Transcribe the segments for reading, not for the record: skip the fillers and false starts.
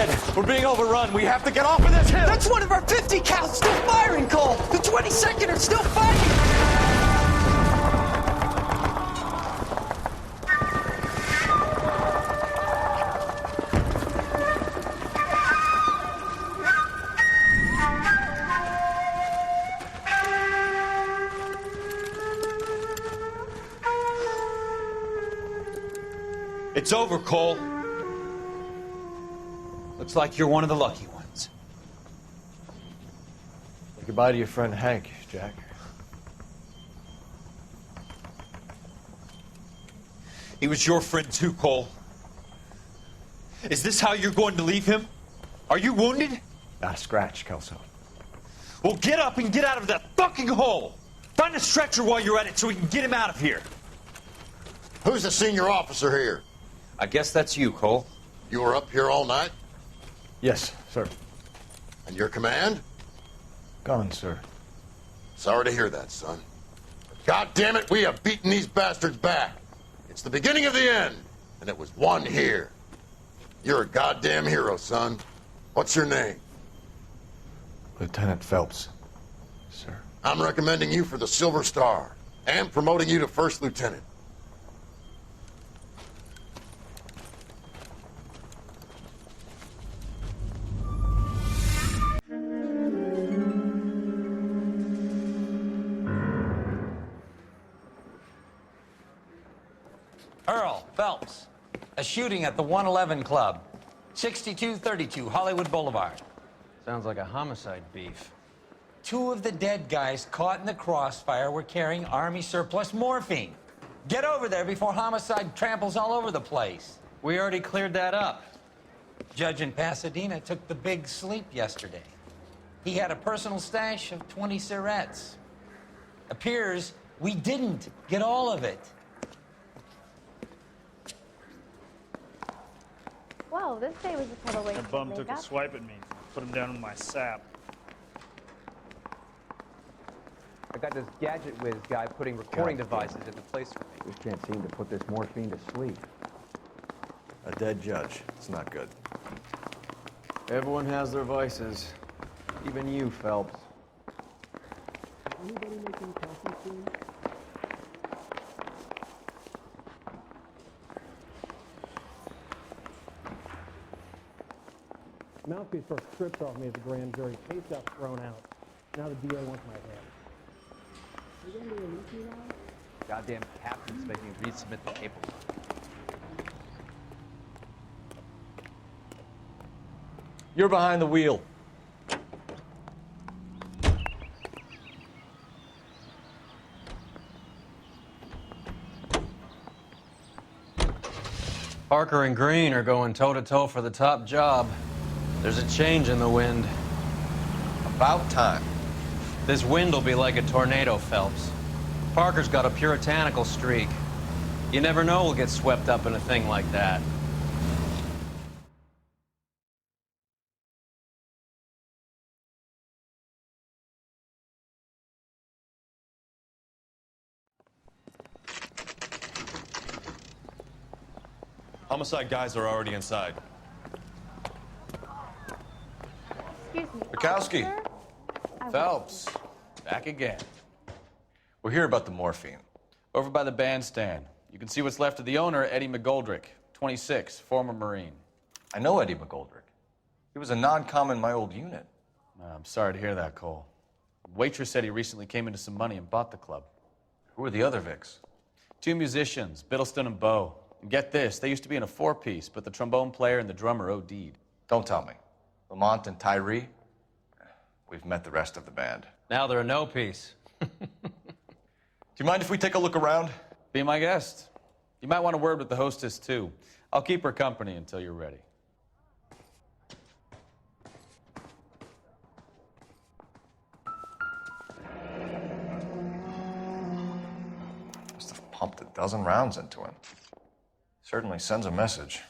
dead. We're being overrun. We have to get off of this hill. That's one of our 50 cals still firing, Cole. The 22nd are still fighting. It's over, Cole. Looks like you're one of the lucky ones. Say goodbye to your friend Hank, Jack. He was your friend too, Cole. Is this how you're going to leave him? Are you wounded? Not a scratch, Kelso. Well, get up and get out of that fucking hole. Find a stretcher while you're at it so we can get him out of here. Who's the senior officer here? I guess that's you, Cole. You were up here all night? Yes, sir. And your command? Gone, sir. Sorry to hear that, son. God damn it, we have beaten these bastards back. It's the beginning of the end, and it was won here. You're a goddamn hero, son. What's your name? Lieutenant Phelps, sir. I'm recommending you for the Silver Star and promoting you to first lieutenant. Earl Phelps, a shooting at the 111 Club, 6232 Hollywood Boulevard. Sounds like a homicide beef. 2 of the dead guys caught in the crossfire were carrying Army surplus morphine. Get over there before homicide tramples all over the place. We already cleared that up. Judge in Pasadena took the big sleep yesterday. He had a personal stash of 20 cigarettes. Appears we didn't get all of it. Well, this day was a total waste That bum of took a makeup. swipe at me. Put him down in my sap. I got this gadget whiz guy putting recording devices into place for me. Just can't seem to put this morphine to sleep. A dead judge. It's not good. Everyone has their vices. Even you, Phelps. Anybody making coffee soon? Mouthpiece first stripped off me at the grand jury. Case got thrown out. Now the DA wants my head. Are you going to release me now? Goddamn captain's making me resubmit the paperwork. You're behind the wheel. Parker and Green are going toe-to-toe for the top job. There's a change in the wind. About time. This wind will be like a tornado, Phelps. Parker's got a puritanical streak. You never know we'll get swept up in a thing like that. Homicide guys are already inside. Excuse me. Bukowski. officer? I Phelps, back again. We're here about the morphine. Over by the bandstand. You can see what's left of the owner, Eddie McGoldrick, 26, former Marine. I know Eddie McGoldrick. He was a non-com in my old unit. I'm sorry to hear that, Cole. Waitress said he recently came into some money and bought the club. Who are the other Vics? 2 musicians, Biddleston and Bowe. And get this, they used to be in a 4-piece, but the trombone player and the drummer OD'd. Don't tell me. Lamont and Tyree? We've met the rest of the band. Now they're a no-piece. Do you mind if we take a look around? Be my guest. You might want a word with the hostess, too. I'll keep her company until you're ready. Must have pumped a dozen rounds into him. Certainly sends a message.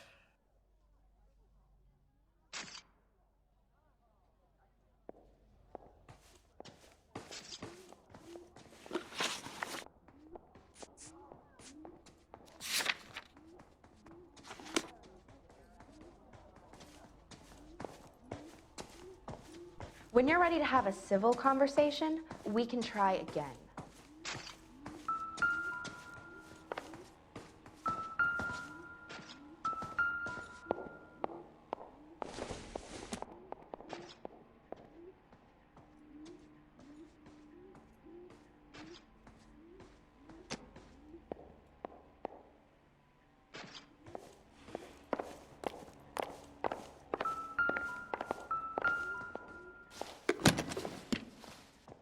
When you're ready to have a civil conversation, we can try again.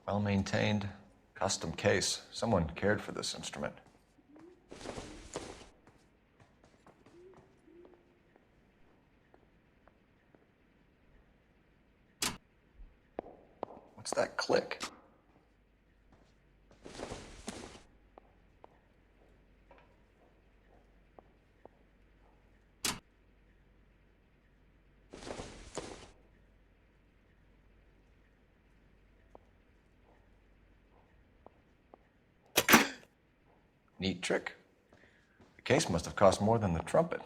Well-maintained, custom case. Someone cared for this instrument. What's that click? Neat trick. The case must have cost more than the trumpet.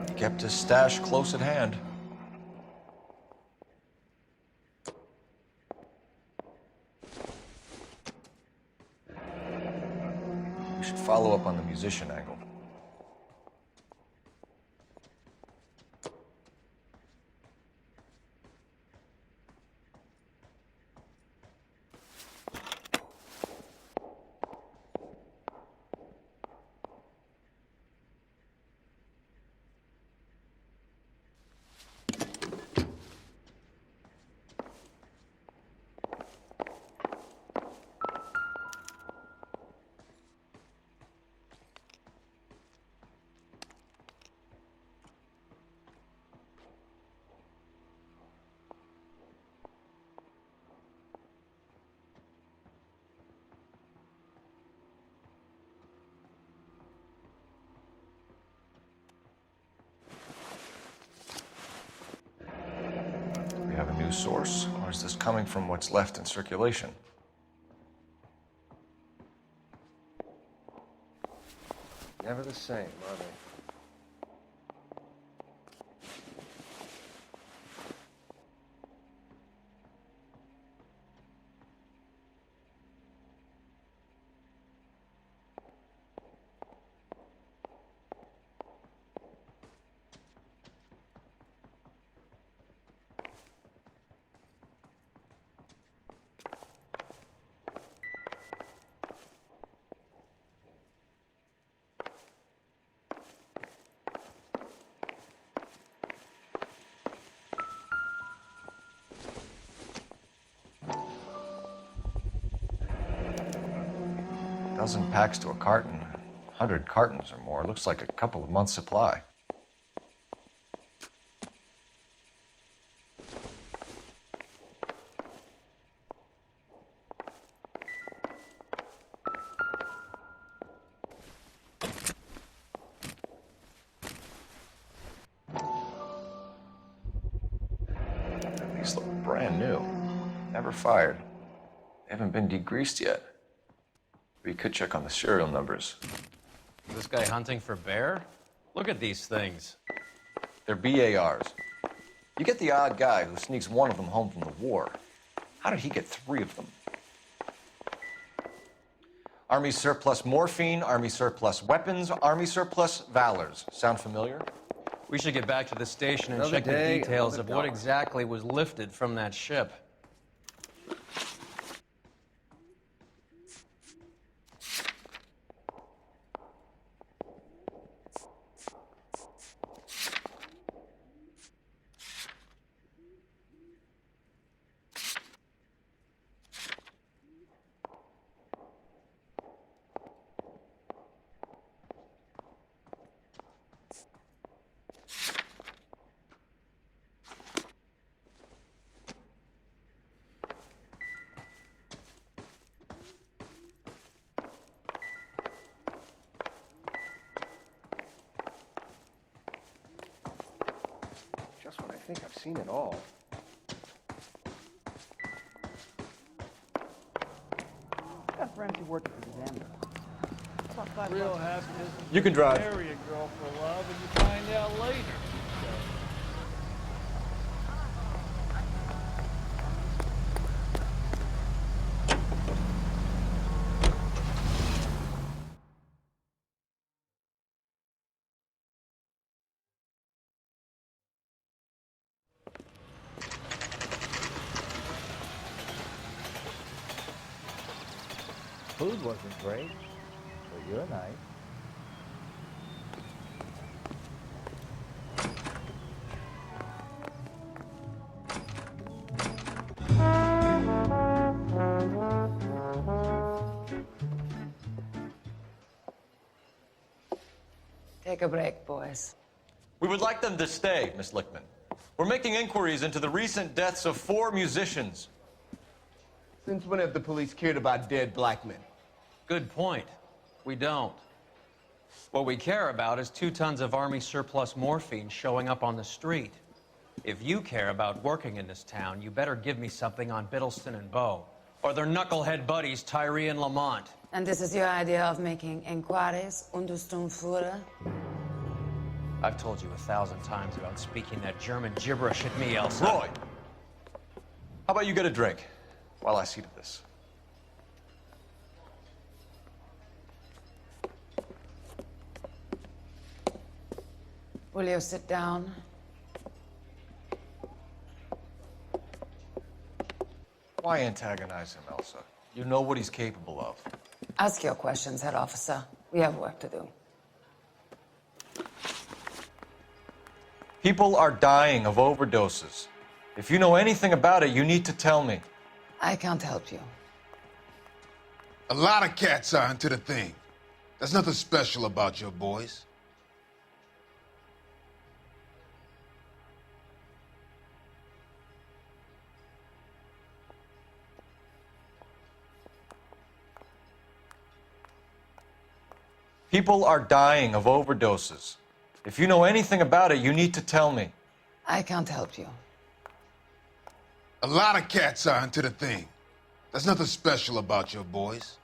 He kept his stash close at hand. We should follow up on the musician angle. Have a new source, or is this coming from what's left in circulation? Never the same, are they? Dozen packs to a carton, 100 cartons or more. Looks like a couple of months' supply. These look brand new. Never fired. They haven't been degreased yet. We could check on the serial numbers. Is this guy hunting for bear? Look at these things. They're BARs. You get the odd guy who sneaks one of them home from the war. How did he get 3 of them? Army surplus morphine, Army surplus weapons, Army surplus valors. Sound familiar? We should get back to the station and Another check day, the details another of what dollar. exactly was lifted from that ship. Just when I think I've seen it all. Got friends who work at the examiner. Real happiness is You can drive. marry a girl for love and you find out later. Food wasn't great, but you're nice. Take a break, boys. We would like them to stay, Miss Lickman. We're making inquiries into the recent deaths of 4 musicians. Since when have the police cared about dead black men? Good point. We don't. What we care about is 2 tons of Army surplus morphine showing up on the street. If you care about working in this town, you better give me something on Biddleston and Bow, or their knucklehead buddies Tyree and Lamont. And this is your idea of making inquiries, Untersturmführer? I've told you 1,000 times about speaking that German gibberish at me, Elsa. Roy, how about you get a drink while I see to this? Will you sit down? Why antagonize him, Elsa? You know what he's capable of. Ask your questions, head officer. We have work to do. People are dying of overdoses. If you know anything about it, you need to tell me. I can't help you. A lot of cats are into the thing. There's nothing special about your boys. People are dying of overdoses. If you know anything about it, you need to tell me. I can't help you. A lot of cats are into the thing. There's nothing special about your boys.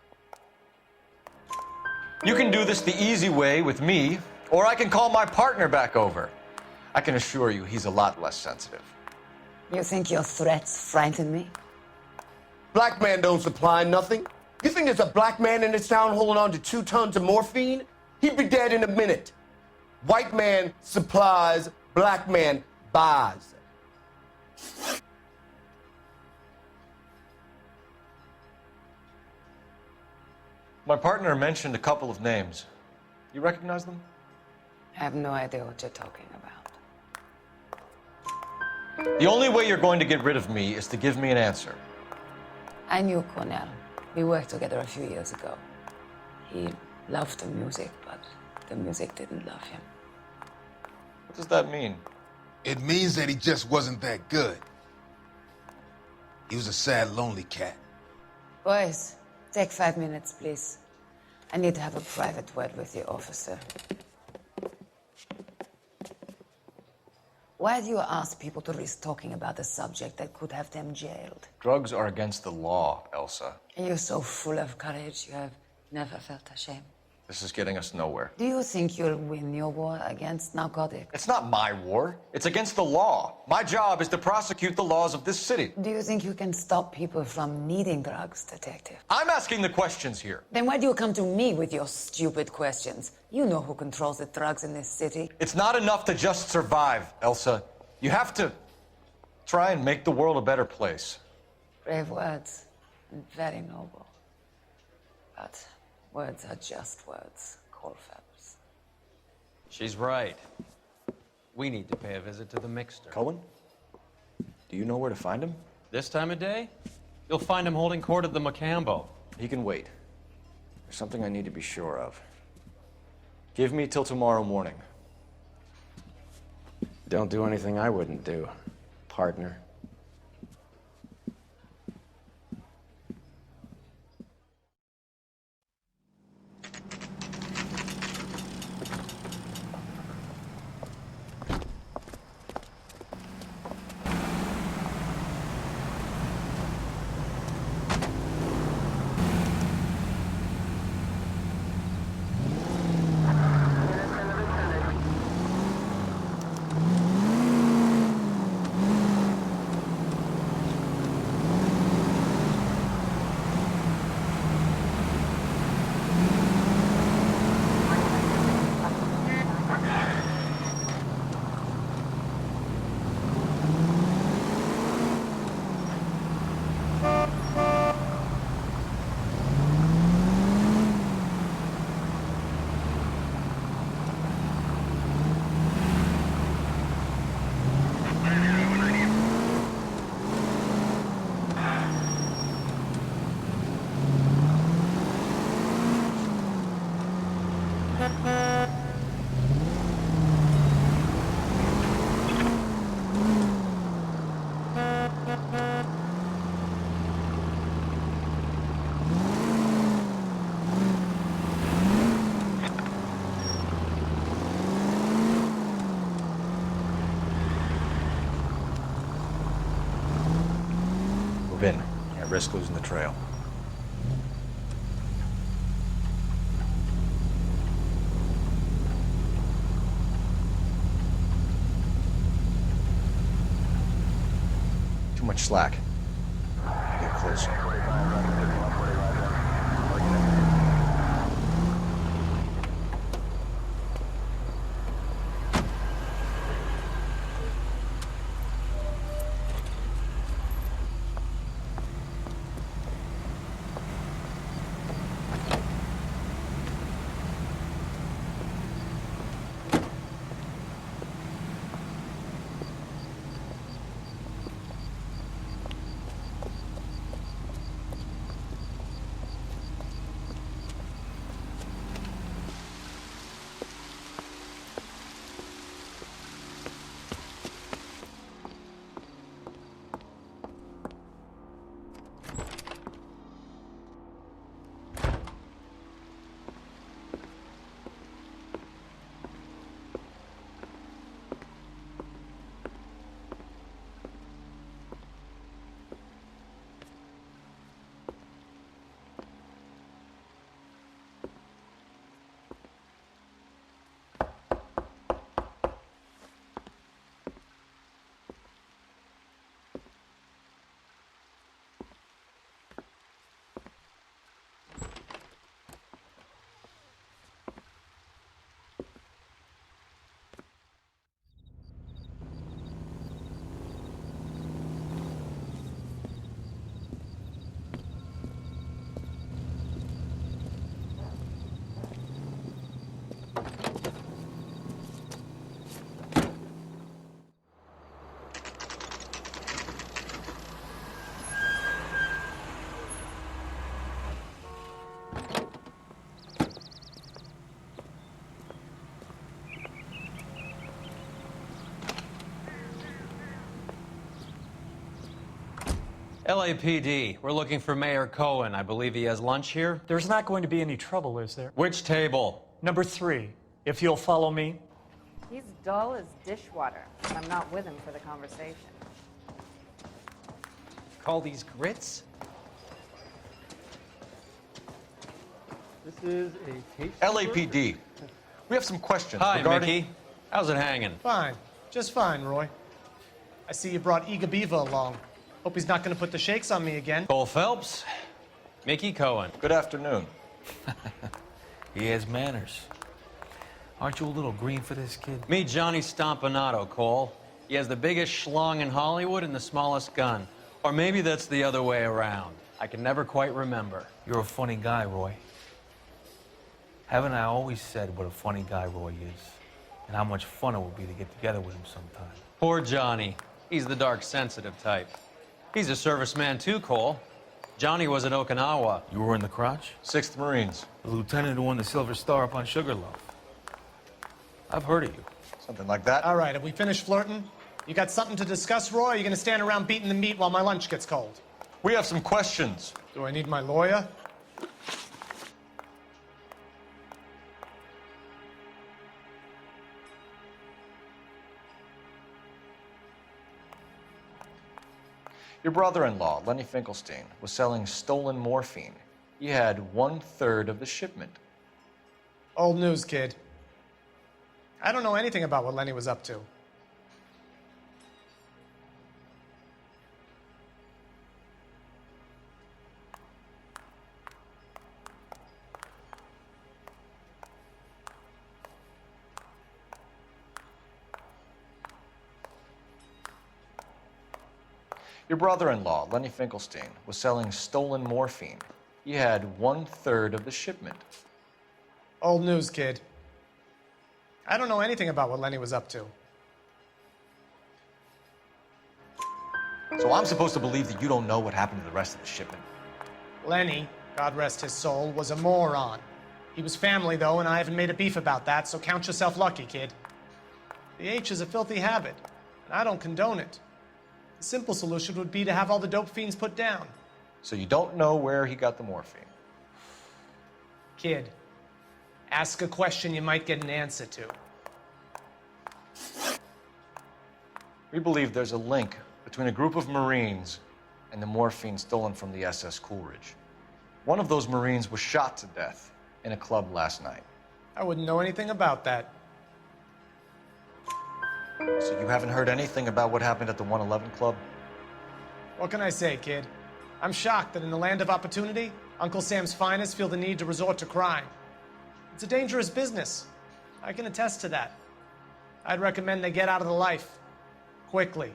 You can do this the easy way with me, or I can call my partner back over. I can assure you he's a lot less sensitive. You think your threats frighten me? Black man don't supply nothing. You think there's a black man in this town holding on to 2 tons of morphine? He'd be dead in a minute. White man supplies, black man buys. My partner mentioned a couple of names. You recognize them? I have no idea what you're talking about. The only way you're going to get rid of me is to give me an answer. I knew Cornell. We worked together a few years ago. He loved the music, but the music didn't love him. What does that mean? It means that he just wasn't that good. He was a sad, lonely cat. Boys, take 5 minutes, please. I need to have a private word with you, officer. Why do you ask people to risk talking about a subject that could have them jailed? Drugs are against the law, Elsa. And you're so full of courage, you have never felt ashamed. This is getting us nowhere. Do you think you'll win your war against narcotics? It's not my war. It's against the law. My job is to prosecute the laws of this city. Do you think you can stop people from needing drugs, detective? I'm asking the questions here. Then why do you come to me with your stupid questions? You know who controls the drugs in this city. It's not enough to just survive, Elsa. You have to try and make the world a better place. Brave words, and very noble. But words are just words, Colfax. She's right. We need to pay a visit to the mixer. Cohen? Do you know where to find him? This time of day? You'll find him holding court at the Macambo. He can wait. There's something I need to be sure of. Give me till tomorrow morning. Don't do anything I wouldn't do, partner. Move in. Can't risk losing the trail. Too much slack. Get closer. LAPD, we're looking for Mayor Cohen. I believe he has lunch here. There's not going to be any trouble, is there? Which table? Number 3, if you'll follow me. He's dull as dishwater. I'm not with him for the conversation. Call these grits? This is a taste. LAPD. We have some questions Hi, regarding... Mickey. How's it hanging? Fine. Just fine, Roy. I see you brought Iga Beaver along. Hope he's not going to put the shakes on me again. Cole Phelps, Mickey Cohen. Good afternoon. He has manners. Aren't you a little green for this kid? Meet Johnny Stompanato, Cole. He has the biggest schlong in Hollywood and the smallest gun. Or maybe that's the other way around. I can never quite remember. You're a funny guy, Roy. Haven't I always said what a funny guy Roy is? And how much fun it would be to get together with him sometime. Poor Johnny. He's the dark, sensitive type. He's a serviceman too, Cole. Johnny was at Okinawa. You were in the crotch? 6th Marines. The lieutenant who won the Silver Star up on Sugarloaf. I've heard of you. Something like that. All right, have we finished flirting? You got something to discuss, Roy? Or are you going to stand around beating the meat while my lunch gets cold? We have some questions. Do I need my lawyer? Your brother-in-law, Lenny Finkelstein, was selling stolen morphine. He had 1/3 of the shipment. Old news, kid. I don't know anything about what Lenny was up to. Your brother-in-law, Lenny Finkelstein, was selling stolen morphine. He had 1/3 of the shipment. Old news, kid. I don't know anything about what Lenny was up to. So I'm supposed to believe that you don't know what happened to the rest of the shipment? Lenny, God rest his soul, was a moron. He was family, though, and I haven't made a beef about that, so count yourself lucky, kid. The H is a filthy habit, and I don't condone it. The simple solution would be to have all the dope fiends put down. So you don't know where he got the morphine? Kid, ask a question you might get an answer to. We believe there's a link between a group of Marines and the morphine stolen from the SS Coolidge. One of those Marines was shot to death in a club last night. I wouldn't know anything about that. So you haven't heard anything about what happened at the 111 Club? What can I say, kid? I'm shocked that in the land of opportunity, Uncle Sam's finest feel the need to resort to crime. It's a dangerous business. I can attest to that. I'd recommend they get out of the life. Quickly.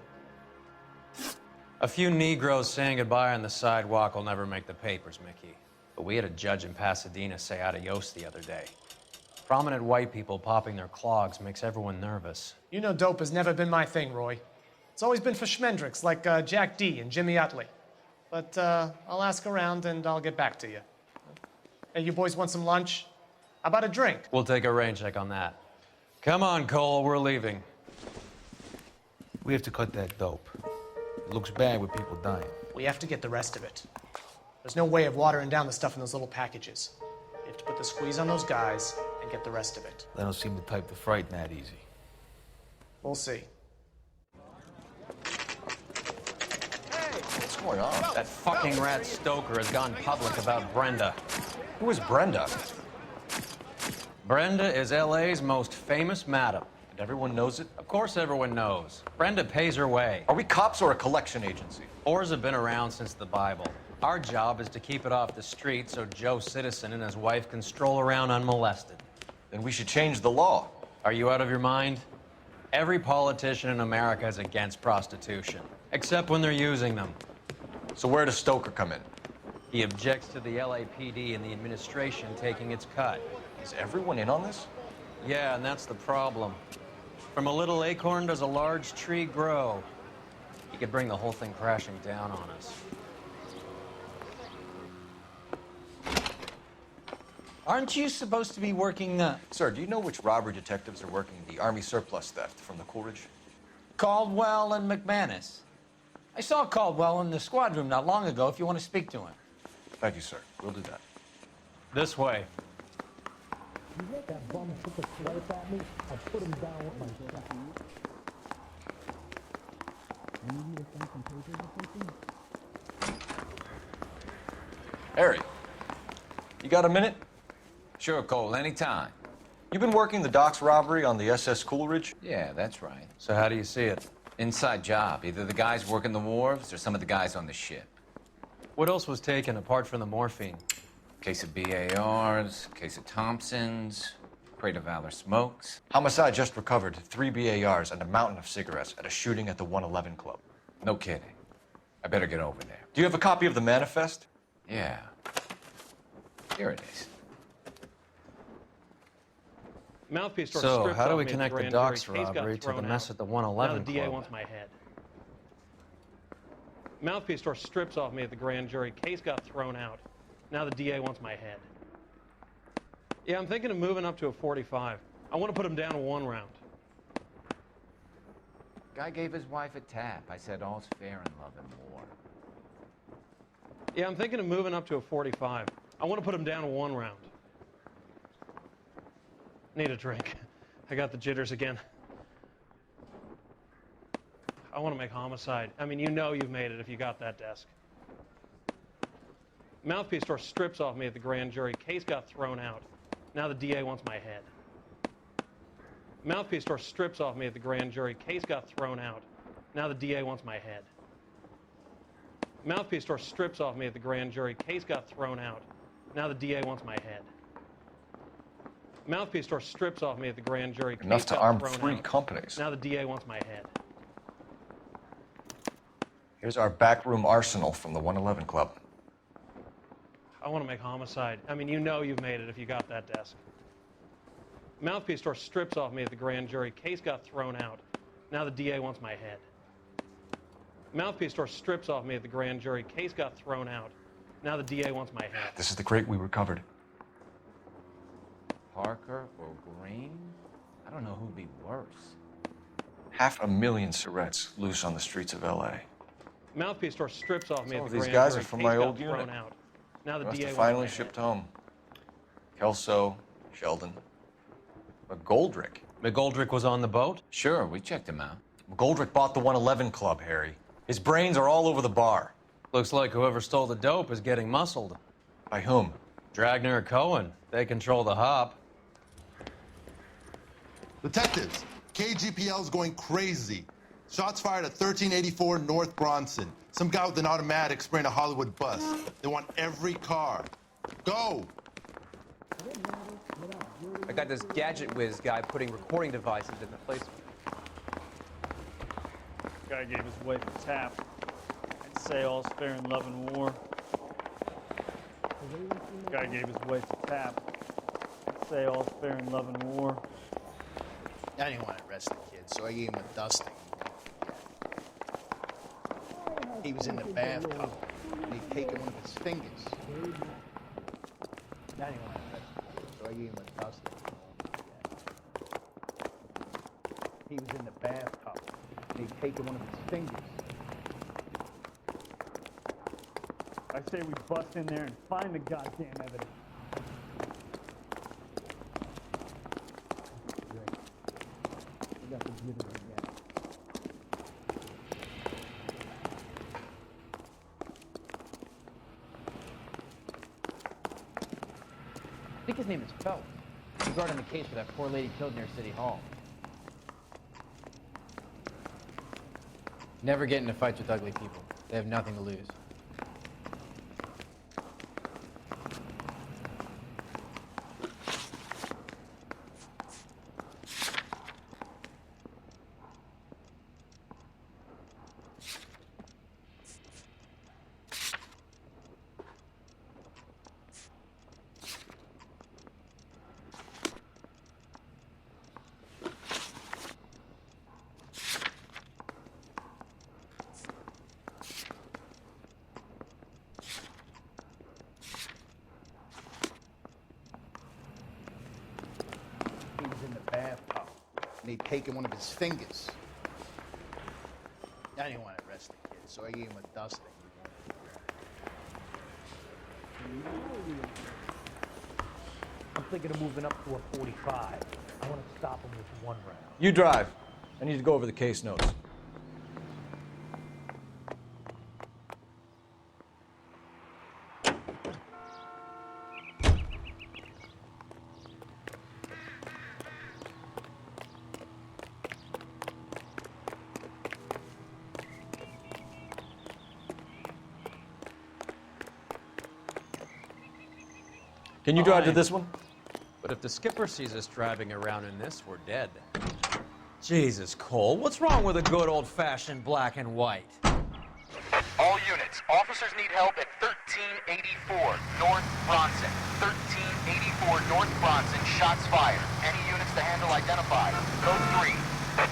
A few Negroes saying goodbye on the sidewalk will never make the papers, Mickey. But we had a judge in Pasadena say adios the other day. Prominent white people popping their clogs makes everyone nervous. You know dope has never been my thing, Roy. It's always been for schmendricks like Jack D. and Jimmy Utley. But I'll ask around and I'll get back to you. Hey, you boys want some lunch? How about a drink? We'll take a rain check on that. Come on, Cole, we're leaving. We have to cut that dope. It looks bad with people dying. We have to get the rest of it. There's no way of watering down the stuff in those little packages. You have to put the squeeze on those guys and get the rest of it. They don't seem the type to frighten that easy. We'll see. What's going on? That fucking rat Stoker has gone public about Brenda. Who is Brenda? Brenda is LA's most famous madam. And everyone knows it? Of course everyone knows. Brenda pays her way. Are we cops or a collection agency? Whores have been around since the Bible. Our job is to keep it off the street so Joe Citizen and his wife can stroll around unmolested. Then we should change the law. Are you out of your mind? Every politician in America is against prostitution, except when they're using them. So where does Stoker come in? He objects to the LAPD and the administration taking its cut. Is everyone in on this? Yeah, and that's the problem. From a little acorn does a large tree grow. He could bring the whole thing crashing down on us. Aren't you supposed to be working, Sir, do you know which robbery detectives are working the Army surplus theft from the Coolidge? Caldwell and McManus? I saw Caldwell in the squad room not long ago if you want to speak to him. Thank you, sir. We'll do that. This way. You let that bum took a swipe at me, I put him down with my shot. You need me to send some papers or something? Harry, you got a minute? Sure, Cole, anytime. You've been working the docks robbery on the SS Coolidge? Yeah, that's right. So how do you see it? Inside job. Either the guys working the wharves or some of the guys on the ship. What else was taken apart from the morphine? Case of BARs, case of Thompsons, crate of Valor smokes. Homicide just recovered 3 BARs and a mountain of cigarettes at a shooting at the 111 Club. No kidding. I better get over there. Do you have a copy of the manifest? Yeah. Here it is. Mouthpiece store So, stripped how do off we me at connect the grand docks jury. Case got robbery to the thrown mess out. at the 111 Now the DA Club? wants my head. Mouthpiece store strips off me at the grand jury. Case got thrown out. Now the DA wants my head. Yeah, I'm thinking of moving up to a 45. I want to put him down to 1 round. Guy gave his wife a tap. I said all's fair in love and war. Yeah, I'm thinking of moving up to a 45. I want to put him down to 1 round. Need a drink. I got the jitters again. I want to make homicide. I mean, you know you've made it if you got that desk. Mouthpiece store strips off me at the grand jury. Case got thrown out. Now the DA wants my head. Mouthpiece store strips off me at the grand jury. Case got thrown out. Now the DA wants my head. Mouthpiece store strips off me at the grand jury. Case got thrown out. Now the DA wants my head. Mouthpiece store strips off me at the grand jury. Case Enough to got arm thrown 3 out. companies. Now the DA wants my head. Here's our backroom arsenal from the 111 Club. I want to make homicide. I mean, you know you've made it if you got that desk. Mouthpiece store strips off me at the grand jury. Case got thrown out. Now the DA wants my head. Mouthpiece store strips off me at the grand jury. Case got thrown out. Now the DA wants my head. This is the crate we recovered. Parker or Green? I don't know who'd be worse. 500,000 cigarettes loose on the streets of L.A. Mouthpiece store strips off me Some at of the these grand guys jury. are from Case my got old thrown unit. out. Now the Must DA have wants finally my shipped head. home. Kelso, Sheldon, McGoldrick. McGoldrick was on the boat? Sure, we checked him out. McGoldrick bought the 111 Club, Harry. His brains are all over the bar. Looks like whoever stole the dope is getting muscled. By whom? Dragner or Cohen. They control the hop. Detectives, KGPL's going crazy. Shots fired at 1384 North Bronson. Some guy with an automatic spraying a Hollywood bus. They want every car. Go! I got this gadget whiz guy putting recording devices in the place. Guy gave his wife a tap. I'd say all's fair in love and war. Guy gave his wife a tap. I'd say all's fair in love and war. I didn't want to arrest the kid, so I gave him a dusting. He was in the bathtub, and he'd taken one of his fingers. I didn't want to arrest the kid, so I gave him a dusting. He was in the bathtub, and he'd taken one of his fingers. I say we bust in there and find the goddamn evidence. We got to get it again. I think his name is Phelps. Regarding the case for that poor lady killed near City Hall. Never get into fights with ugly people. They have nothing to lose. He was in the bathtub, and he'd taken one of his fingers. I didn't want to arrest the kid, so I gave him a dusting. I'm thinking of moving up to a 45. I want to stop him with one round. You drive. I need to go over the case notes. Can you drive to Fine. this one? But if the skipper sees us driving around in this, we're dead. Jesus, Cole, what's wrong with a good old-fashioned black and white? All units, officers need help at 1384 North Bronson. 1384 North Bronson, shots fired. Any units to handle identified. Code 3.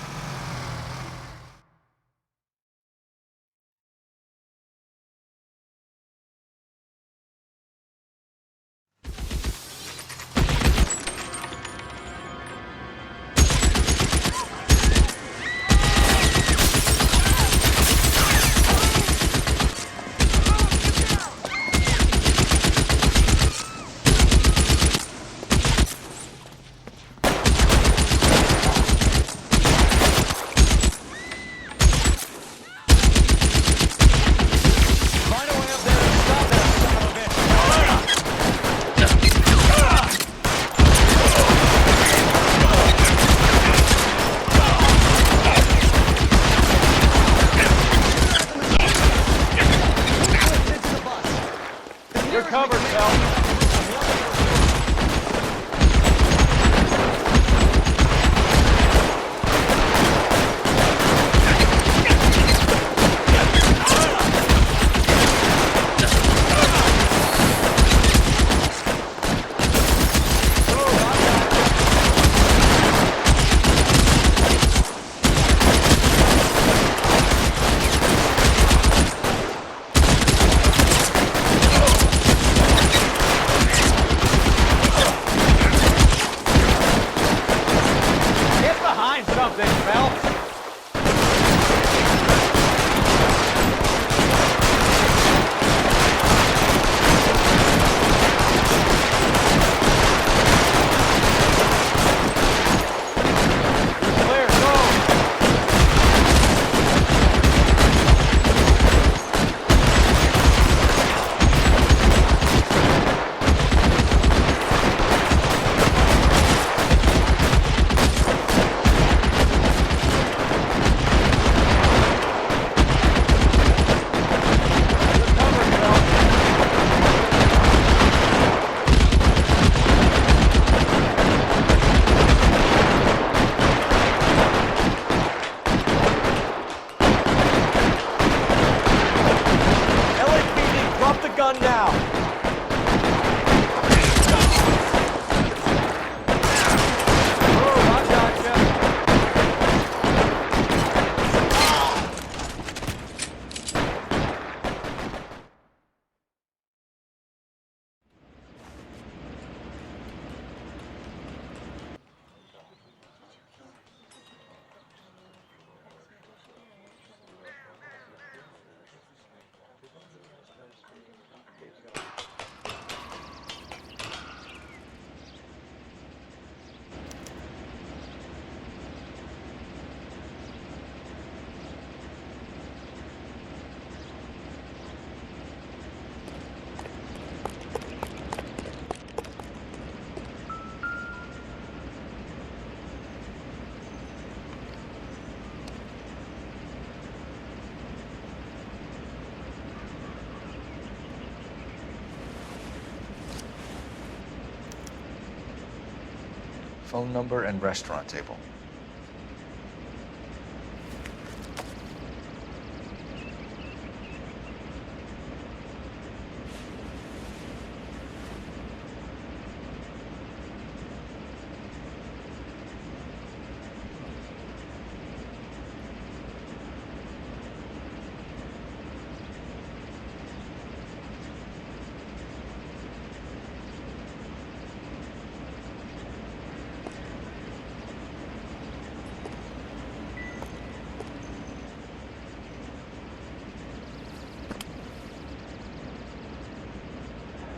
phone number, and restaurant table.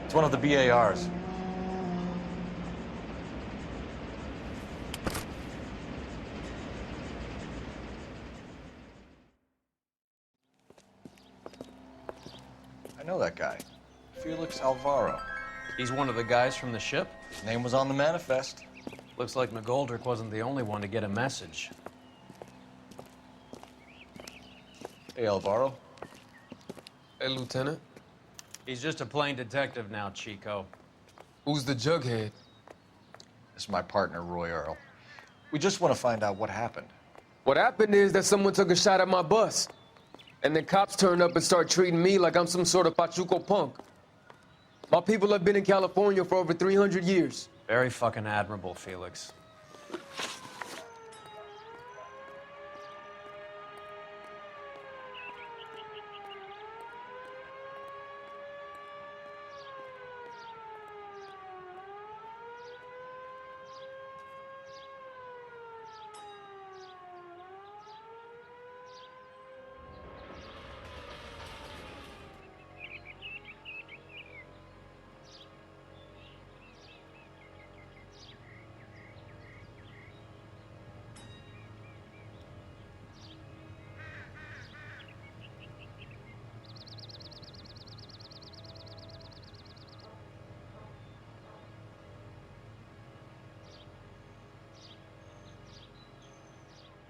It's one of the BARs. I know that guy. Felix Alvaro. He's one of the guys from the ship? His name was on the manifest. Looks like McGoldrick wasn't the only one to get a message. Hey, Alvaro. Hey, Lieutenant. He's just a plain detective now, Chico. Who's the jughead? This is my partner, Roy Earl. We just want to find out what happened. What happened is that someone took a shot at my bus. And then cops turned up and start treating me like I'm some sort of Pachuco punk. My people have been in California for over 300 years. Very fucking admirable, Felix.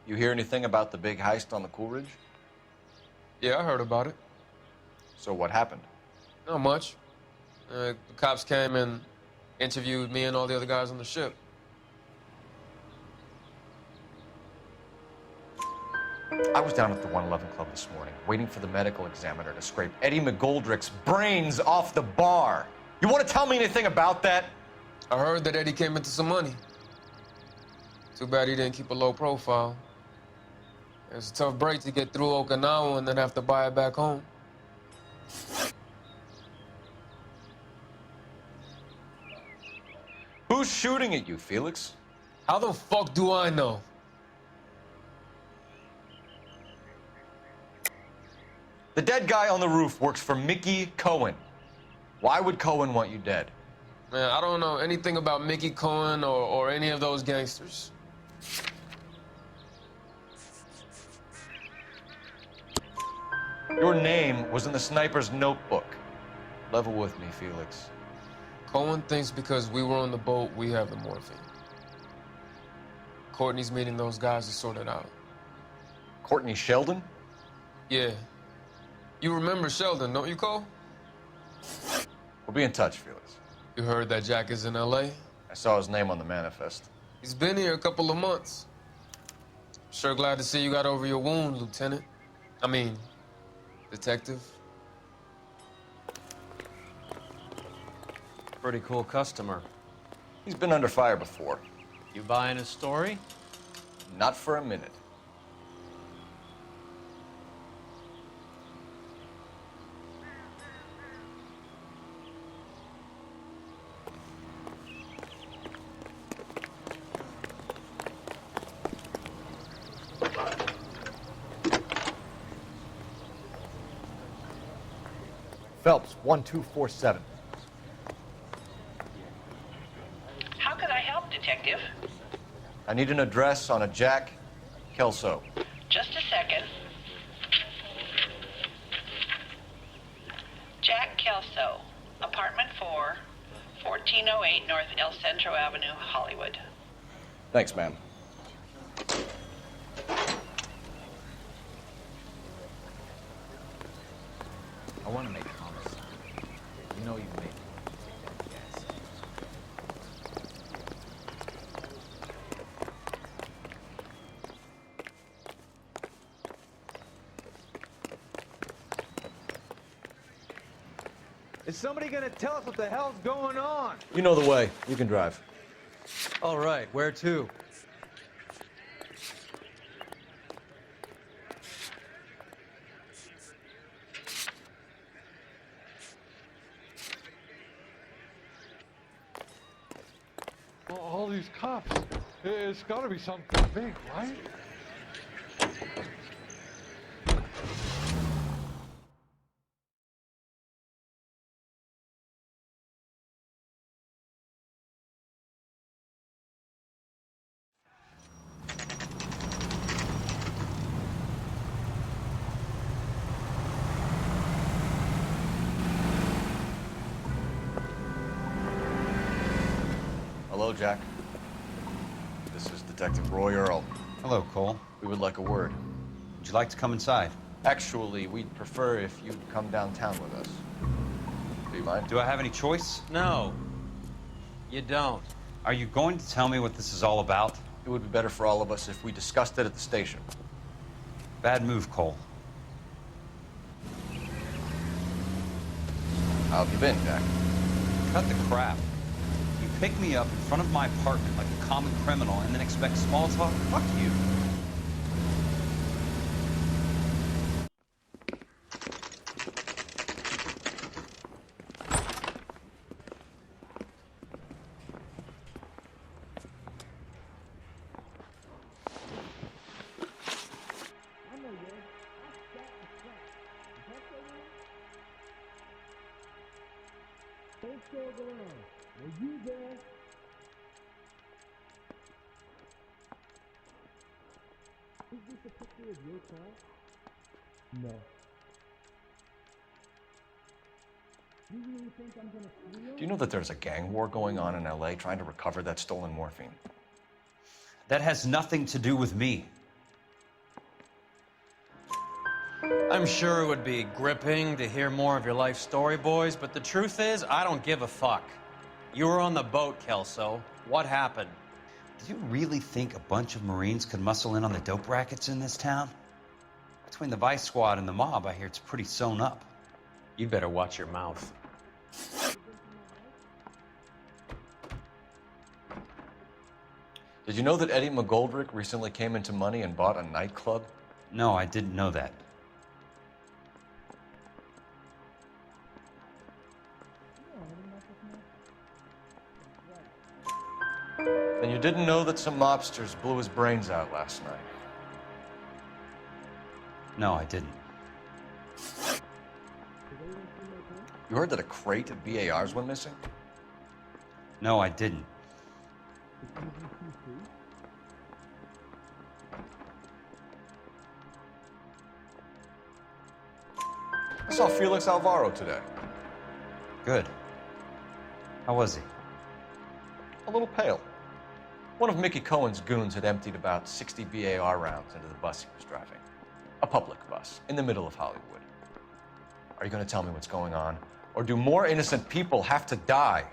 You hear anything about the big heist on the Coolidge? Yeah, I heard about it. So what happened? Not much. The cops came and interviewed me and all the other guys on the ship. I was down at the 111 Club this morning, waiting for the medical examiner to scrape Eddie McGoldrick's brains off the bar. You want to tell me anything about that? I heard that Eddie came into some money. Too bad he didn't keep a low profile. It's a tough break to get through Okinawa and then have to buy it back home. Who's shooting at you, Felix? How the fuck do I know? The dead guy on the roof works for Mickey Cohen. Why would Cohen want you dead? Man, I don't know anything about Mickey Cohen or any of those gangsters. Your name was in the sniper's notebook. Level with me, Felix. Cohen thinks because we were on the boat, we have the morphine. Courtney's meeting those guys to sort it out. Courtney Sheldon? Yeah. You remember Sheldon, don't you, Cole? We'll be in touch, Felix. You heard that Jack is in L.A.? I saw his name on the manifest. He's been here a couple of months. Sure glad to see you got over your wound, Lieutenant. I mean, Detective. Pretty cool customer. He's been under fire before. You buying his story? Not for a minute. Phelps, 1247. How can I help, Detective? I need an address on a Jack Kelso. Just a second. Jack Kelso, apartment 4, 1408 North El Centro Avenue, Hollywood. Thanks, ma'am. I want to make homicide. You know you made me take that gas. Is somebody gonna tell us what the hell's going on? You know the way. You can drive. All right, where to? All these cops. It's gotta be something big, right? Hello, Jack. This is Detective Roy Earl. Hello, Cole. We would like a word. Would you like to come inside? Actually, we'd prefer if you'd come downtown with us. Do you mind? Do I have any choice? No, you don't. Are you going to tell me what this is all about? It would be better for all of us if we discussed it at the station. Bad move, Cole. How have you been, Jack? Cut the crap. You pick me up in front of my apartment like a common criminal and then expect small talk? Fuck you. No. Do you know that there's a gang war going on in LA trying to recover that stolen morphine? That has nothing to do with me. I'm sure it would be gripping to hear more of your life story, boys, but the truth is, I don't give a fuck. You were on the boat, Kelso. What happened? Do you really think a bunch of Marines could muscle in on the dope rackets in this town? Between the Vice Squad and the mob, I hear it's pretty sewn up. You'd better watch your mouth. Did you know that Eddie McGoldrick recently came into money and bought a nightclub? No, I didn't know that. And you didn't know that some mobsters blew his brains out last night? No, I didn't. You heard that a crate of BARs went missing? No, I didn't. I saw Felix Alvaro today. Good. How was he? A little pale. One of Mickey Cohen's goons had emptied about 60 BAR rounds into the bus he was driving. A public bus, in the middle of Hollywood. Are you going to tell me what's going on? Or do more innocent people have to die?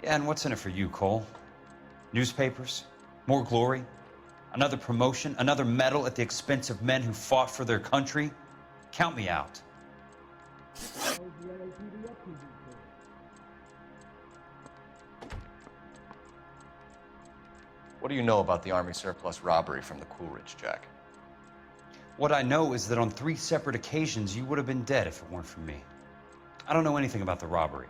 Yeah, and what's in it for you, Cole? Newspapers? More glory? Another promotion? Another medal at the expense of men who fought for their country? Count me out. What do you know about the Army surplus robbery from the Coolidge, Jack? What I know is that on 3 separate occasions, you would have been dead if it weren't for me. I don't know anything about the robbery.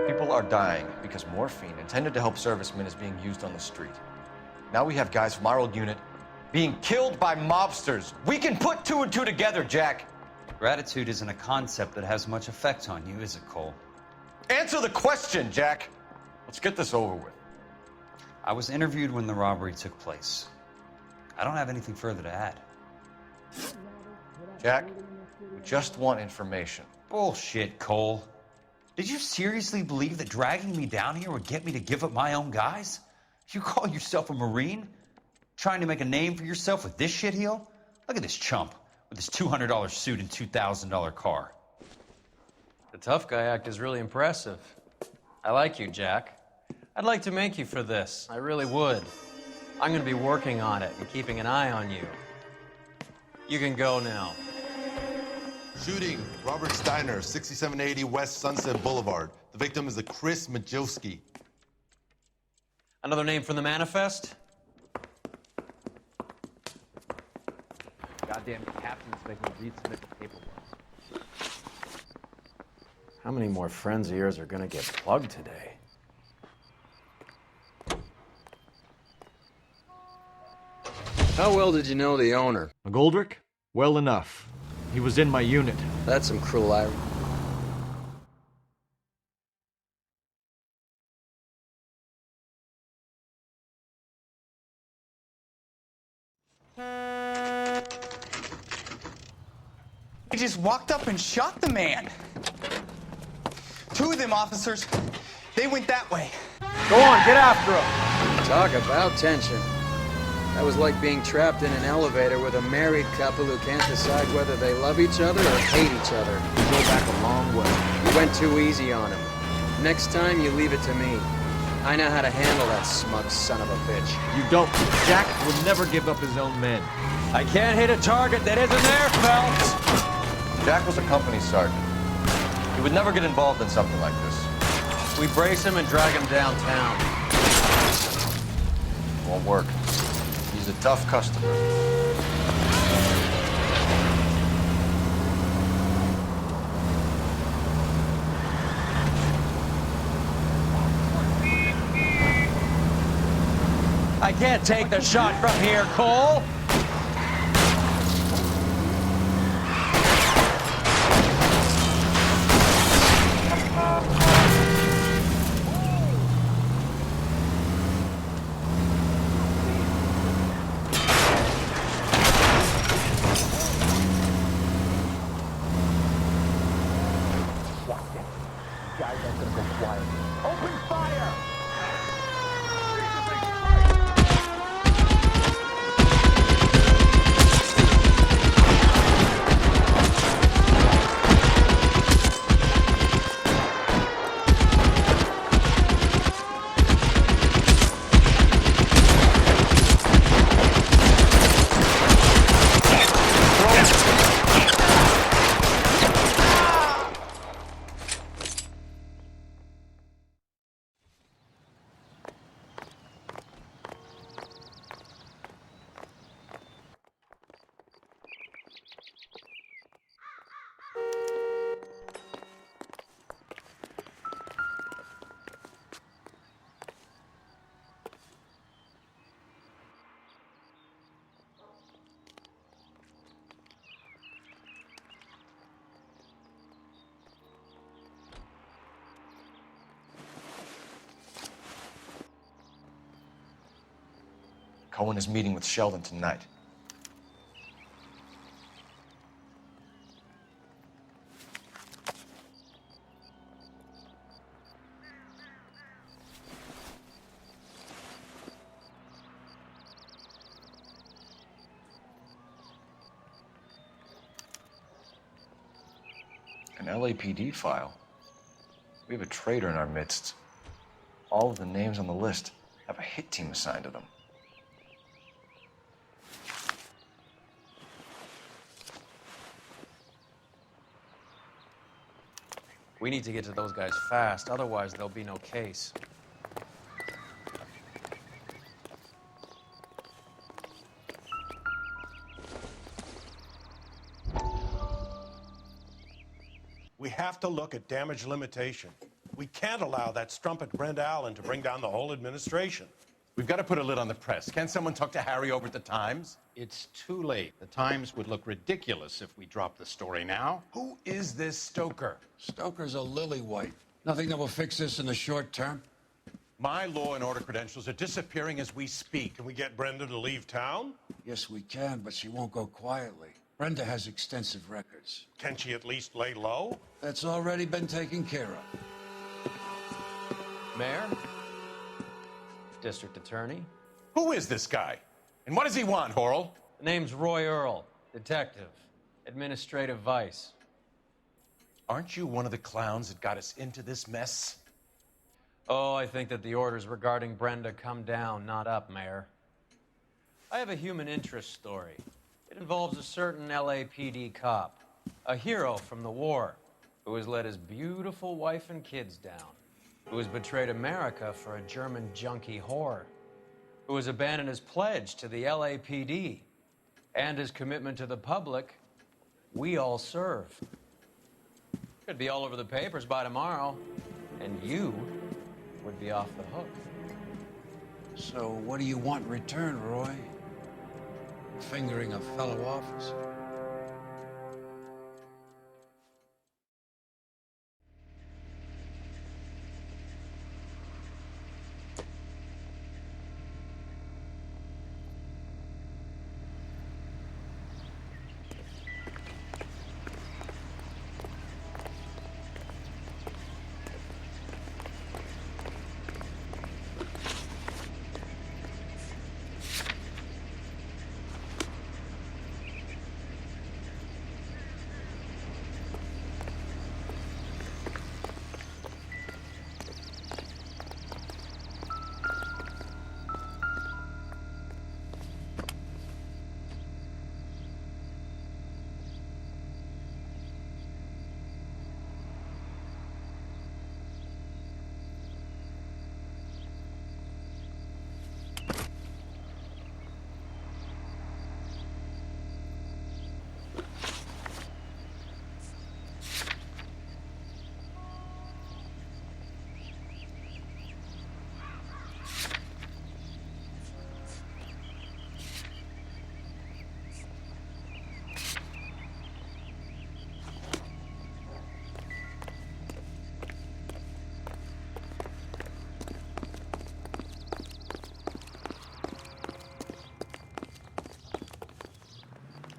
People are dying because morphine intended to help servicemen is being used on the street. Now we have guys from our old unit being killed by mobsters. We can put 2 and 2 together, Jack. Gratitude isn't a concept that has much effect on you, is it, Cole? Answer the question, Jack. Let's get this over with. I was interviewed when the robbery took place. I don't have anything further to add. Jack, we just want information. Bullshit, Cole. Did you seriously believe that dragging me down here would get me to give up my own guys? You call yourself a Marine? Trying to make a name for yourself with this shitheel? Look at this chump with his $200 suit and $2,000 car. The tough guy act is really impressive. I like you, Jack. I'd like to make you for this. I really would. I'm gonna be working on it and keeping an eye on you. You can go now. Shooting, Robert Steiner, 6780 West Sunset Boulevard. The victim is a Chris Majowski. Another name from the manifest? Goddamn captain's making me resubmit the paperwork. How many more friends of yours are gonna get plugged today? How well did you know the owner? McGoldrick? Well enough. He was in my unit. That's some cruel irony. They just walked up and shot the man. Two of them officers, they went that way. Go on, get after him. Talk about tension. That was like being trapped in an elevator with a married couple who can't decide whether they love each other or hate each other. You go back a long way. You went too easy on him. Next time, you leave it to me. I know how to handle that smug son of a bitch. You don't. Jack would never give up his own men. I can't hit a target that isn't there, Phelps! Jack was a company sergeant. He would never get involved in something like this. We brace him and drag him downtown. Won't work. He's a tough customer. I can't take the shot from here, Cole! Cohen is meeting with Sheldon tonight. An LAPD file. We have a traitor in our midst. All of the names on the list have a hit team assigned to them. We need to get to those guys fast, otherwise there'll be no case. We have to look at damage limitation. We can't allow that strumpet Brent Allen to bring down the whole administration. We've got to put a lid on the press. Can't someone talk to Harry over at the Times? It's too late. The Times would look ridiculous if we dropped the story now. Who is this Stoker? Stoker's a lily-white. Nothing that will fix this in the short term. My law and order credentials are disappearing as we speak. Can we get Brenda to leave town? Yes, we can, but she won't go quietly. Brenda has extensive records. Can she at least lay low? That's already been taken care of. Mayor? District Attorney? Who is this guy? And what does he want, Horrell? The name's Roy Earl, detective, administrative vice. Aren't you one of the clowns that got us into this mess? Oh, I think that the orders regarding Brenda come down, not up, Mayor. I have a human interest story. It involves a certain LAPD cop, a hero from the war, who has let his beautiful wife and kids down, who has betrayed America for a German junkie whore, who has abandoned his pledge to the LAPD and his commitment to the public we all serve. Could be all over the papers by tomorrow, and you would be off the hook. So what do you want in return, Roy? Fingering a fellow officer?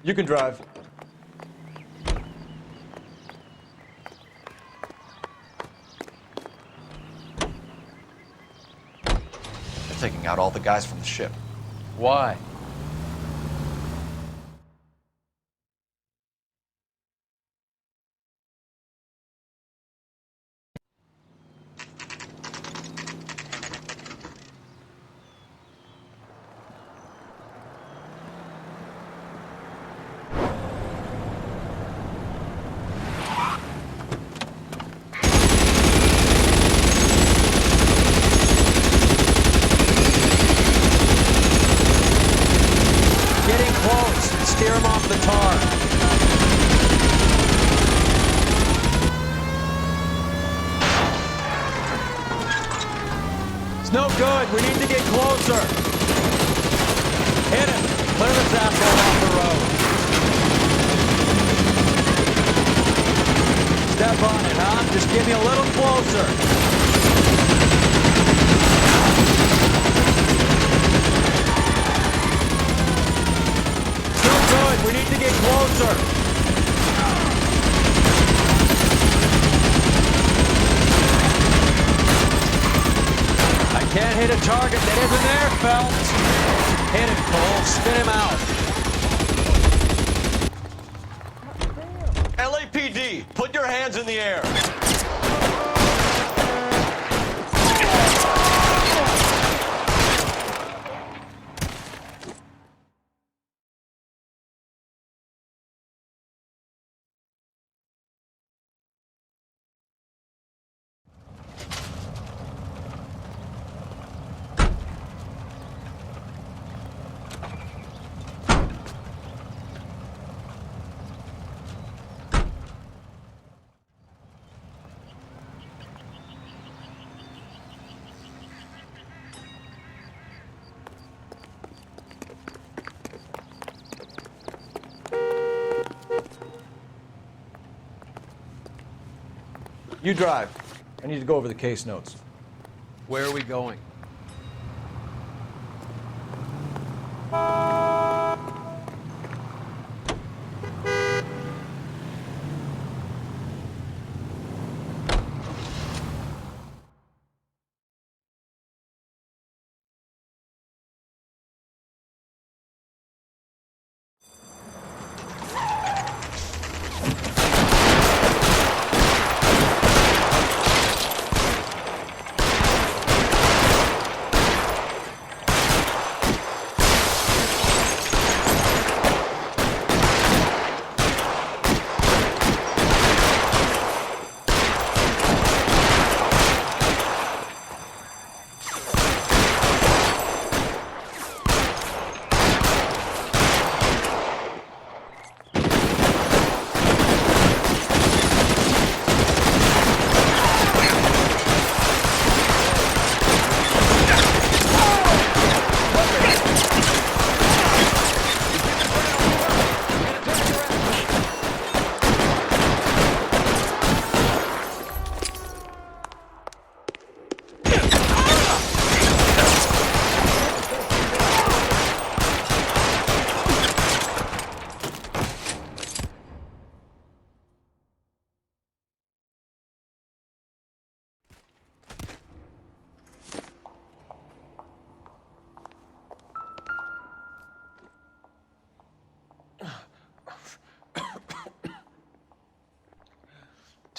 You can drive. They're taking out all the guys from the ship. Why? Steer him off the tar. It's no good. We need to get closer. Hit him. Clear this asshole off the road. Step on it, huh? Just get me a little closer. We need to get closer. I can't hit a target that isn't there, Phelps. Hit him, Cole. Spin him out. LAPD, put your hands in the air. You drive. I need to go over the case notes. Where are we going?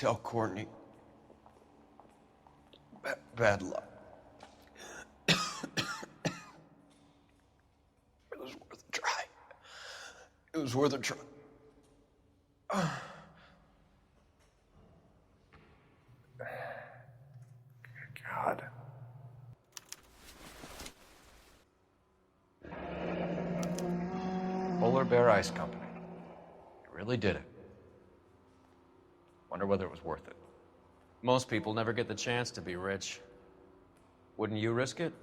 tell Courtney. Bad luck. It was worth a try. It was worth a try. God. Polar Bear Ice Company. You really did it. Wonder whether it was worth it. Most people never get the chance to be rich. Wouldn't you risk it?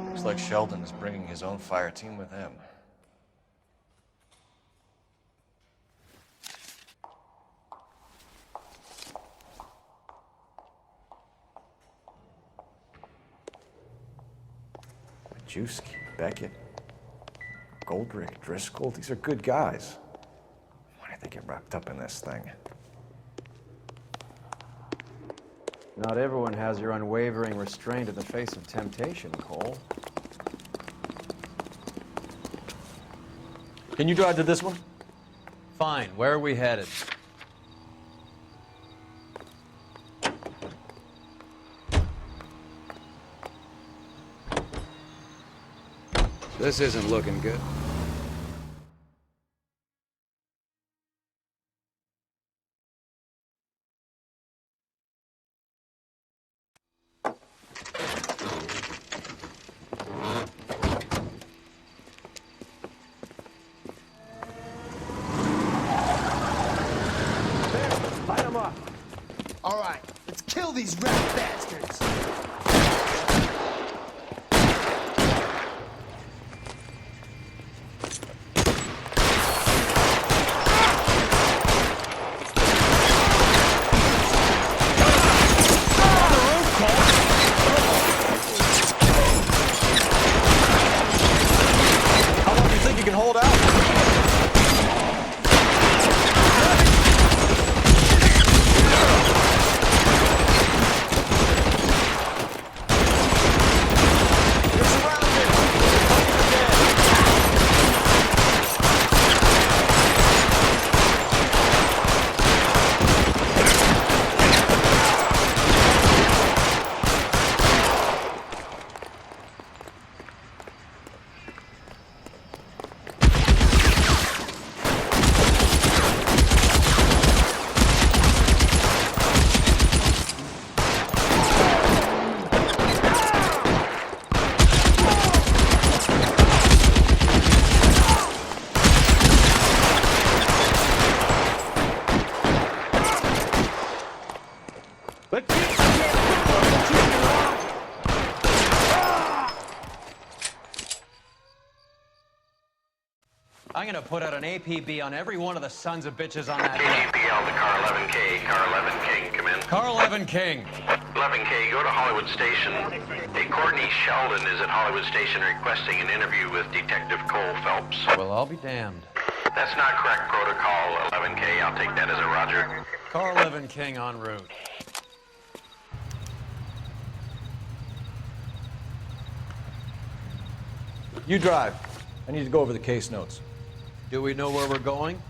Looks like Sheldon is bringing his own fire team with him. Majewski, Beckett, Goldrick, Driscoll, these are good guys. Why did they get wrapped up in this thing? Not everyone has your unwavering restraint in the face of temptation, Cole. Can you drive to this one? Fine. Where are we headed? This isn't looking good. Light them up. All right, let's kill these rat bastards. How long do you think you can hold out? I I'm gonna put out an APB on every one of the sons of bitches on that. KGPL to car 11K. Car 11 King, come in. Car 11 King. 11K, go to Hollywood Station. Hey, Courtney Sheldon is at Hollywood Station requesting an interview with Detective Cole Phelps. Well, I'll be damned. That's not correct protocol, 11K. I'll take that as a roger. Car 11 King en route. You drive. I need to go over the case notes. Do we know where we're going?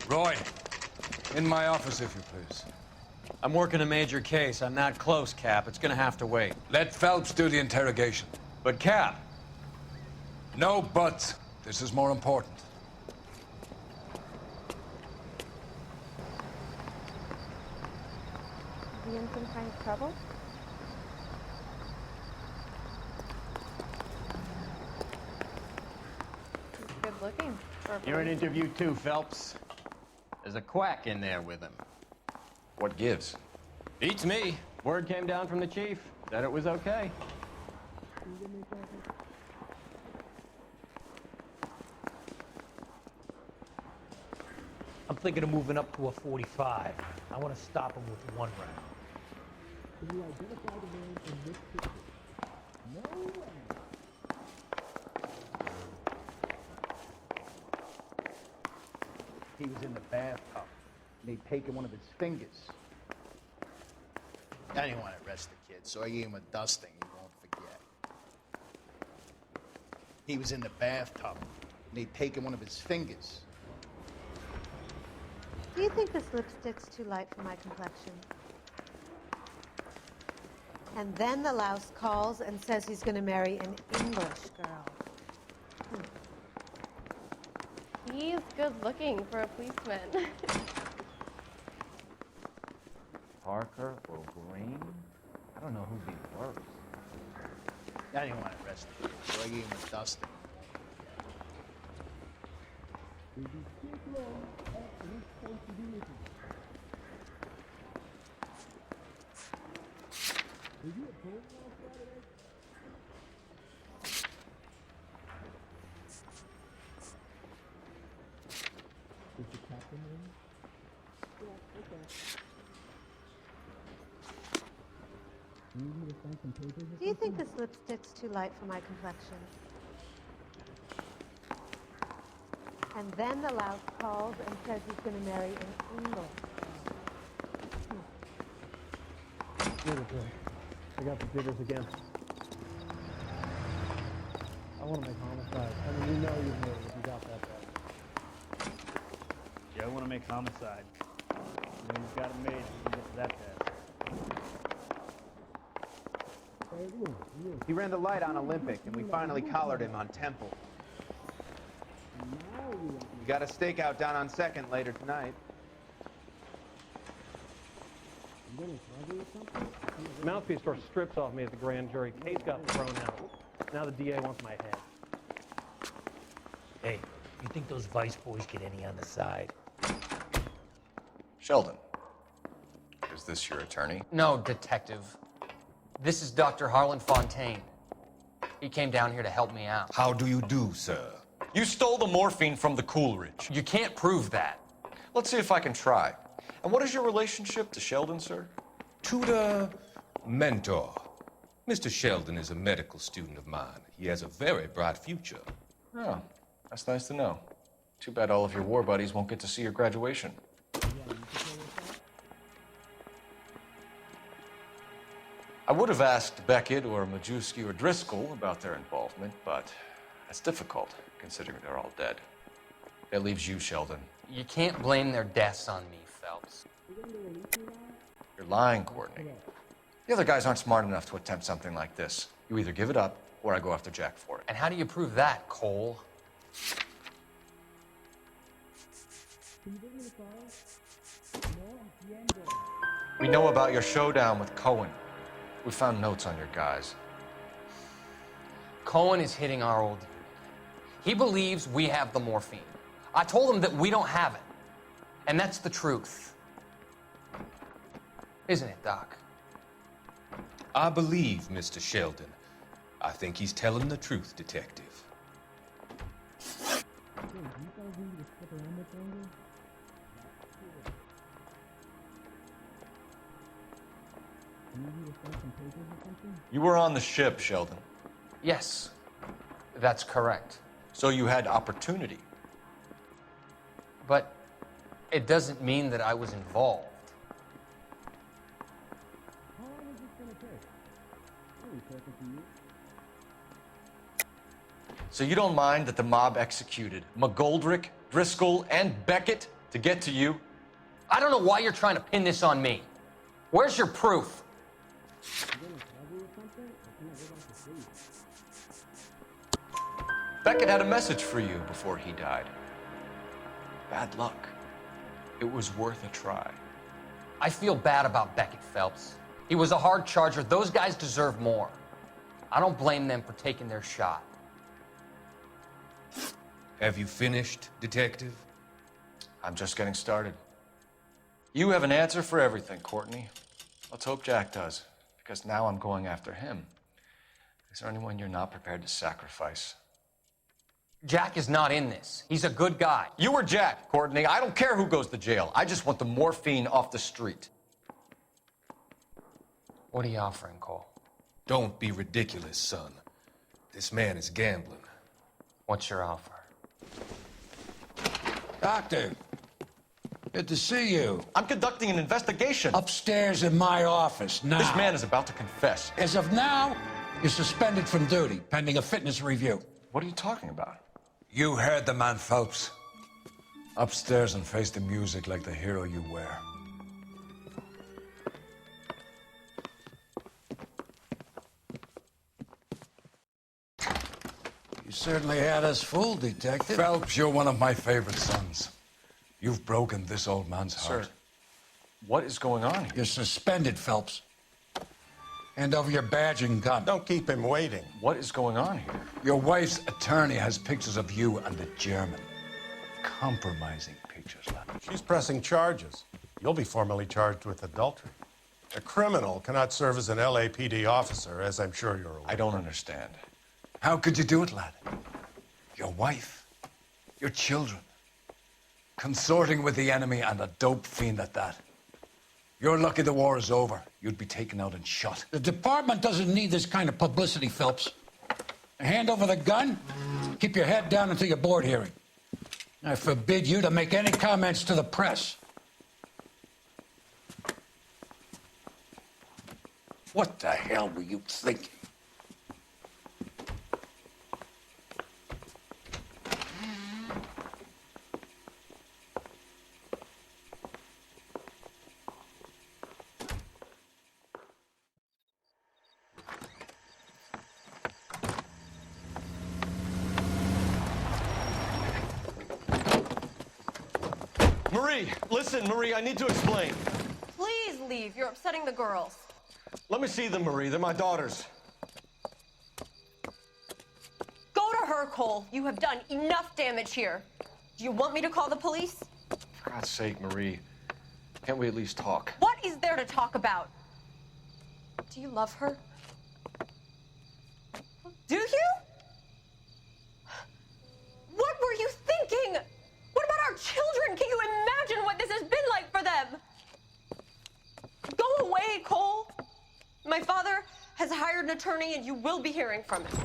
Roy, in my office, if you please. I'm working a major case. I'm not close, Cap. It's gonna have to wait. Let Phelps do the interrogation. But, Cap. No buts. This is more important. Is he in some kind of trouble? He's good looking. You're in interview too, Phelps. There's a quack in there with him. What gives? Beats me. Word came down from the chief. Said it was okay. I'm thinking of moving up to a 45. I want to stop him with one round. Can you identify the man in this picture? No way. He was in the bathtub, and they'd taken one of his fingers. I didn't want to arrest the kid, so I gave him a dusting he won't forget. He was in the bathtub, and they'd taken one of his fingers. Do you think this lipstick's too light for my complexion? And then the louse calls and says he's going to marry an English girl. He's good looking for a policeman. Parker or Green? I don't know who'd be worse. I didn't want to arrest the kid, so I gave him a dusting. Do you think this lipstick's too light for my complexion? And then the louse calls and says he's going to marry an English girl. I got the jitters again. I want to make homicide. I mean, you know you've made it if you got that bad. Yeah, I want to make homicide. When you've got it made, you can get to that bad. He ran the light on Olympic, and we finally collared him on Temple. We got a stakeout down on 2nd later tonight. Mouthpiece tore strips off me at the grand jury. Case got thrown out. Now the DA wants my head. Hey, you think those Vice boys get any on the side? Sheldon, is this your attorney? No, detective. This is Dr. Harlan Fontaine. He came down here to help me out. How do you do, sir? You stole the morphine from the Coolidge. You can't prove that. Let's see if I can try. And what is your relationship to Sheldon, sir? Tutor, mentor. Mr. Sheldon is a medical student of mine. He has a very bright future. Oh, that's nice to know. Too bad all of your war buddies won't get to see your graduation. I would have asked Beckett or Majewski or Driscoll about their involvement, but that's difficult, considering they're all dead. That leaves you, Sheldon. You can't blame their deaths on me, Phelps. You're lying, Courtney. The other guys aren't smart enough to attempt something like this. You either give it up, or I go after Jack for it. And how do you prove that, Cole? We know about your showdown with Cohen. We found notes on your guys. Cohen is hitting our old unit. He believes we have the morphine. I told him that we don't have it. And that's the truth. Isn't it, Doc? I believe Mr. Sheldon. I think he's telling the truth, Detective. You were on the ship, Sheldon. Yes, that's correct. So you had opportunity. But it doesn't mean that I was involved. So you don't mind that the mob executed McGoldrick, Driscoll, and Beckett to get to you? I don't know why you're trying to pin this on me. Where's your proof? Beckett had a message for you before he died. Bad luck. It was worth a try. I feel bad about Beckett, Phelps. He was a hard charger. Those guys deserve more. I don't blame them for taking their shot. Have you finished, Detective? I'm just getting started. You have an answer for everything, Courtney. Let's hope Jack does, because now I'm going after him. Is there anyone you're not prepared to sacrifice? Jack is not in this. He's a good guy. You or Jack, Courtney. I don't care who goes to jail. I just want the morphine off the street. What are you offering, Cole? Don't be ridiculous, son. This man is gambling. What's your offer? Doctor, good to see you. I'm conducting an investigation. Upstairs in my office, now. This man is about to confess. As of now, you're suspended from duty, pending a fitness review. What are you talking about? You heard the man, Phelps. Upstairs and face the music like the hero you were. You certainly had us fooled, Detective. Phelps, you're one of my favorite sons. You've broken this old man's heart. Sir, what is going on here? You're suspended, Phelps. Hand over your badge and gun. Don't keep him waiting. What is going on here? Your wife's attorney has pictures of you and the German. Compromising pictures, lad. She's pressing charges. You'll be formally charged with adultery. A criminal cannot serve as an LAPD officer, as I'm sure you're aware. I don't understand. How could you do it, lad? Your wife, your children, consorting with the enemy and a dope fiend at that. You're lucky the war is over. You'd be taken out and shot. The department doesn't need this kind of publicity, Phelps. Hand over the gun, keep your head down until your board hearing. I forbid you to make any comments to the press. What the hell were you thinking? Marie, listen, Marie, I need to explain. Please leave. You're upsetting the girls. Let me see them, Marie. They're my daughters. Go to her, Cole. You have done enough damage here. Do you want me to call the police? For God's sake, Marie, can't we at least talk? What is there to talk about? Do you love her? Do you? What were you thinking? What about our children? Can you imagine what this has been like for them? Go away, Cole. My father has hired an attorney and you will be hearing from him.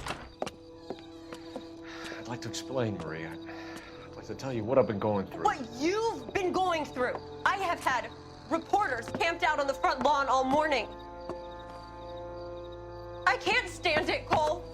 I'd like to explain, Marie. I'd like to tell you what I've been going through. What you've been going through. I have had reporters camped out on the front lawn all morning. I can't stand it, Cole.